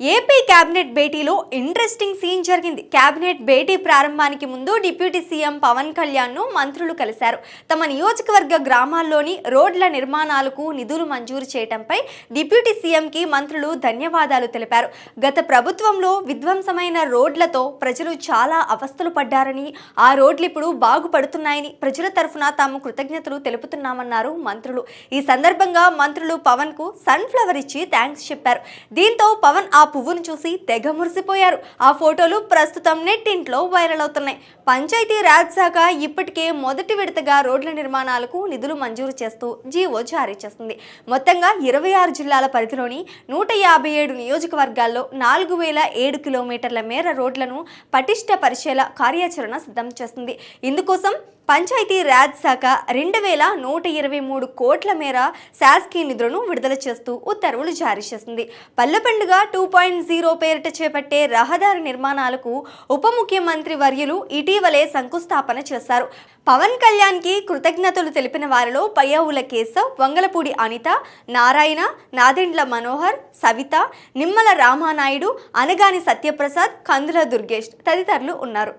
AP cabinet భేటీలో interesting scene జరిగింది. Cabinet భేటీ ప్రారంభానికి ముందు డిప్యూటీ సీఎం పవన్ కళ్యాణ్ ను మంత్రులు కలిశారు. తమ నియోజకవర్గ గ్రామాల్లోని రోడ్ల నిర్మాణాలకు నిధులు మంజూరు చేయడంపై డిప్యూటీ సీఎంకి మంత్రులు ధన్యవాదాలు తెలిపారు. గత ప్రభుత్వంలో విధ్వంసమైన రోడ్లతో ప్రజలు చాలా అవస్థలు పడ్డారని, ఆ రోడ్లు ఇప్పుడు బాగుపడుతున్నాయని ప్రజల తరఫున తాము కృతజ్ఞతలు తెలుపుతున్నామన్నారు మంత్రులు. ఈ సందర్భంగా మంత్రులు పవన్ కు సన్ఫ్లవర్ ఇచ్చి థ్యాంక్స్ చెప్పారు. దీంతో పవన్ ఆ పువ్వును చూసి తెగ మురిసిపోయారు. ఆ ఫోటోలు ప్రస్తుతం నెట్టింట్లో వైరల్ అవుతున్నాయి. పంచాయతీ రాజ్ శాఖ ఇప్పటికే మొదటి విడతగా రోడ్ల నిర్మాణాలకు నిధులు మంజూరు చేస్తూ జీవో జారీ చేస్తుంది. మొత్తంగా 26 జిల్లాల పరిధిలోని 157 నియోజకవర్గాల్లో 4007 కిలోమీటర్ల మేర రోడ్లను పటిష్టపరిచేలా కార్యాచరణ సిద్ధం చేస్తుంది. ఇందుకోసం పంచాయతీ రాజ్ శాఖ 2123 కోట్ల మేర శాసకీయ నిధులను విడుదల చేస్తూ ఉత్తర్వులు జారీ చేసింది. పల్లె పండుగ 2.0 పేరిట చేపట్టే రహదారి నిర్మాణాలకు ఉప ముఖ్యమంత్రి వర్యులు ఇటీవలే శంకుస్థాపన చేశారు. పవన్ కళ్యాణ్ కి కృతజ్ఞతలు తెలిపిన వారిలో పయ్యావుల కేశవ్, వంగలపూడి అనిత, నారాయణ, నాదెండ్ల మనోహర్, సవిత, నిమ్మల రామానాయుడు, అనగాని సత్యప్రసాద్, కందుల దుర్గేష్ తదితరులు ఉన్నారు.